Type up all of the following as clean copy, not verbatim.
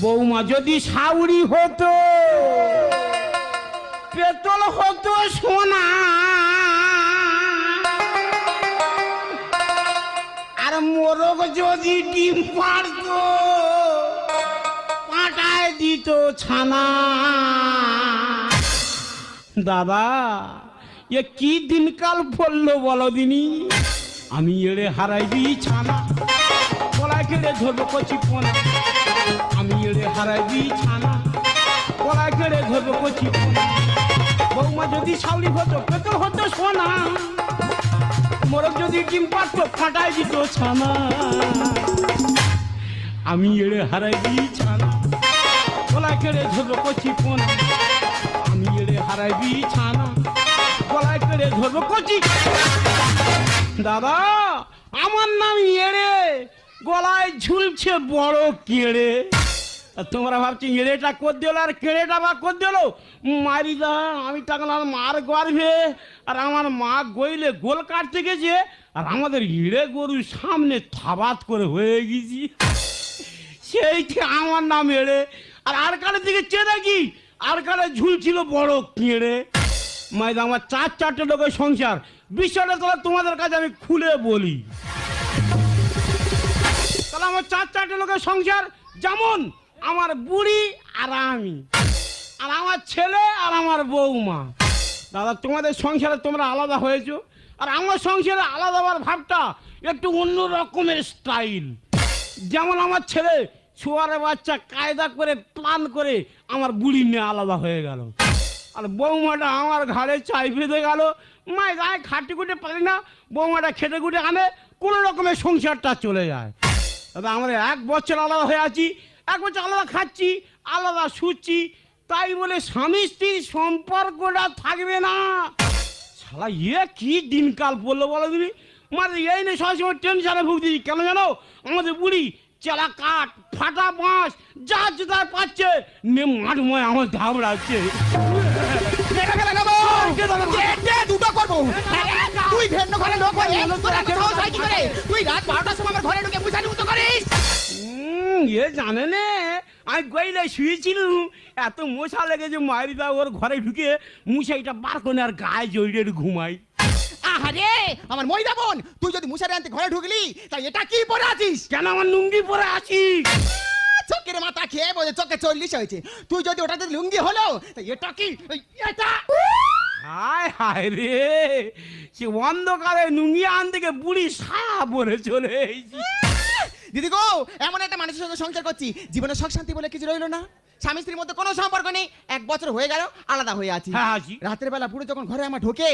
বৌমা যদি সাউরি হতো, পেতল হতো সোনা, আর মোরগ যদি ডিম পারতো, পাটায় দিত ছানা। দাদা এ কি দিনকাল পড়লো বলো দিনি, আমি এড়ে হারাইবি ছানা, গলায় কেড়ে ধরবো কচি পোনা। আমি এড়ে হারাইবি ছানা, গলায় কেড়ে ধরবো কচি পোনা। বৌমা যদি সাউরি হতো, পেতল হতো সোনা, মোরগ যদি ডিম পারতো, ফাটাই দিত ছানা। আমি এড়ে হারাইবি ছানা, গলায় কেড়ে ধরবো কচি পোনা। আমি এড়ে হারাইবি ছানা, গলায় কেড়ে ধরবো কচি। দাদা আমার নাম এড়ে, গলায় ঝুলছে বড় কেড়ে। তোমরা ভাবছি এড়েটা কর দিল আর কেড়েটা বা কর দিল। মারি দা আমি টাকলাম মার গর্ভে, আর আমার মা গইলে গোল কাটতে গেছে, আর আমাদের হিড়ে গরুর সামনে থাবাত করে হয়ে গেছি। সেইটি আমার নাম এড়ে। আর কালের দিকে চেয়ে দেখি আর কালে ঝুলছিল বড় কেড়ে। মাইদা আমার চারটে লোকের সংসার, বিষয়টা তাহলে তোমাদের কাছে আমি খুলে বলি। তাহলে আমার চারটে লোকের সংসার, যেমন আমার বুড়ি আর আমি, আর আমার ছেলে আর আমার বৌমা। দাদা তোমাদের সংসারে তোমরা আলাদা হয়েছো, আর আমার সংসারে আলাদা হওয়ার ভাবটা একটু অন্য রকমের স্টাইল। যেমন আমার ছেলে ছোয়ারে বাচ্চা কায়দা করে প্ল্যান করে আমার বুড়ি নিয়ে আলাদা হয়ে গেল, আর বৌমাটা আমার ঘাড়ে চাই বেঁধে গেল। মায় গায়ে খাটি কুটে পারি না, বৌমাটা খেটে খুঁটে আনে, কোনো রকমের সংসারটা চলে যায়। দাদা আমরা 1 বছর আলাদা হয়ে আছি, 1 বছর আলাদা খাচ্ছি, আলাদা শুচ্ছি, তাই বলে স্বামী স্ত্রীর সম্পর্কটা থাকবে না। শালা কি দিনকাল পড়লো বলো তুমি। মানে এই নিয়ে সবসময় টেনশনে ভুগছি। কেন জানো, আমাদের বুড়ি চেলা কাঠ ফাটা বাঁশ যা জুতার পাচ্ছে নে মাঠময় আমার ঘাবড়াচ্ছে। দুটো করবো তুই ভেন্ন ঘরে লোক তুই রাত 12টার সময় আমার ঘরে ঢুকে মুছানি মতো করিস। এ জানে নে আমি গইলে শুয়েছিলাম, এত মশা লেগেছে মারিদা ওর ঘরে ঢুকে মুছাইটা বার করে আর গায়ে জড়িয়ে ঘুমাই। আরে আমার মইদা বোন, তুই যদি মুছারি আনতে ঘরে ঢুকলি তাই এটা কি পরে আছিস? কেন আমার লুঙ্গি পরে আছিস? চোখের মাথা খেয়ে বোঝে চোখে 40 হয়েছে। তুই যদি ওটা যদি লুঙ্গি হলো তাই এটা কি? এটা হায় হায় রে, সে অন্ধকারে লুঙ্গি আন থেকে বুড়ি সায়া পরে চলে এসেছি। দিদি গো, এমন একটা মানুষের সঙ্গে সংসার করছি, জীবনে সুখ শান্তি বলে কিছু রইলো না। স্বামী স্ত্রীর মধ্যে কোনো সম্পর্ক নেই, 1 বছর হয়ে গেল আলাদা হয়ে আছি। রাতের বেলা বুড়ো যখন ঘরে আমার ঢোকে,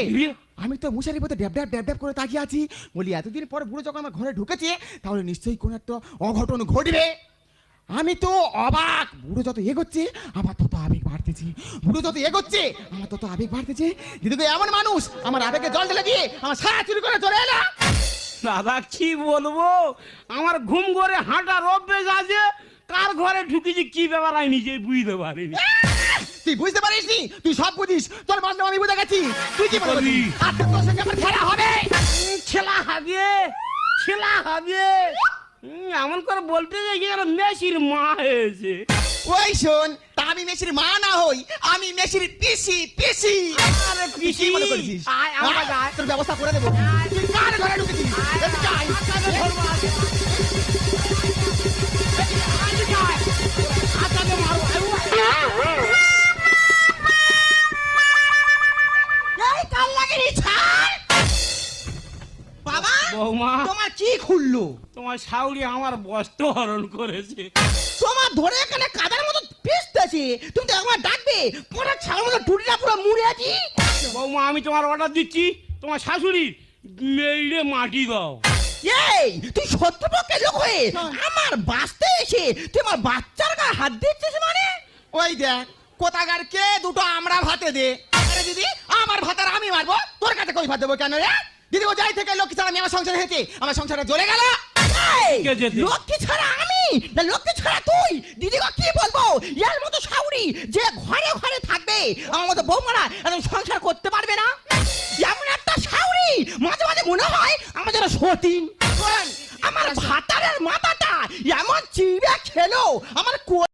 আমি তো মুশারির মধ্যে ড্যাব ড্যাব ড্যাব ড্যাব করে তাকিয়ে আছি। বলি এতদিন পর বুড়ো যখন আমার ঘরে ঢুকেছে, তাহলে নিশ্চয়ই কোনো একটা অঘটন ঘটবে। আমি তো অবাক। বুড়ো যত এগোচ্ছে আমার তত আবেগ বাড়তেছে, বুড়ো যত এগোচ্ছে আমার তত আবেগ বাড়তেছে। দিদি তো এমন মানুষ, আমার আবেগে জল ঢেলে দিয়ে আমার ছায়া চুরি করে চলে এলো। দাদা কি বলবো, আমার ঘুম ঘরে হাঁটার অভ্যেস আছে, কার ঘরে ঢুকেছি কি ব্যাপার আমি নিজে বুঝতে পারিনি। তুই বুঝতে পারিস নি? তুই সব বুঝিস, তোর বান্ধব আমি বুঝে গেছি। তুই কি বলবি? আজকে তোর সঙ্গে আমার খেলা হবে। খেলা হবে, খেলা হবে এমন করে বলতে যাই যেন মেসির মা হয়েছে। ওই শোন, তা আমি মেসির মা না হই, আমি মেসির পিসি। পিসি আরে পিসি মনে করেছিস? আয় আমার গায় তোর ব্যবস্থা করে দেবো। তুই কার ঘরে ঢুকেছিস? এদিকে আয়। এই কাল লাগেনি ছাড়। বাবা বৌমা তোমার কি খুললো? তোমার শাউরি আমার বস্ত্র হরণ করেছে। তোমার ধরে এখানে কাদার মতো পিসতেছে, তুমি তো একবার ডাকবে, পুরো ছাগলের মতো টুটিটা পুরো মুড়ে আছি। বৌমা আমি তোমার অর্ডার দিচ্ছি, তোমার শাশুড়ি মেরে মাটি দাও। এই তুই শত্রুপক্ষের লোক হয়ে আমার বাঁচতে এসে তুই আমার বাচ্চার গায়ে হাত দিচ্ছিস মানে? ওই দেখ কোথাকার কে দুটো আমরা ভাতে দে। আরে দিদি আমার ভাতার আমি মারবো, তোর কাছে কই ভাত দেবো কেন রে? দিদি ও যাই থেকে লক্ষ্মী ছাড়া আমি আমার সংসার হয়েছে, আমার সংসারে জ্বলে গেল। লক্ষ্মী ছাড়া আমি না লক্ষ্মী ছাড়া তুই? দিদি কি বলবো, এর মতো শাউরি যে ঘরে ঘরে থাকবে আমার মতো বৌমারা একদম সংসার করতে পারবে না। এমন একটা শাউরি মাঝে মাঝে মনে হয় আমার যেন সতীন। আমার ভাতারের মাথাটা এমন চিড়ে খেলো, আমার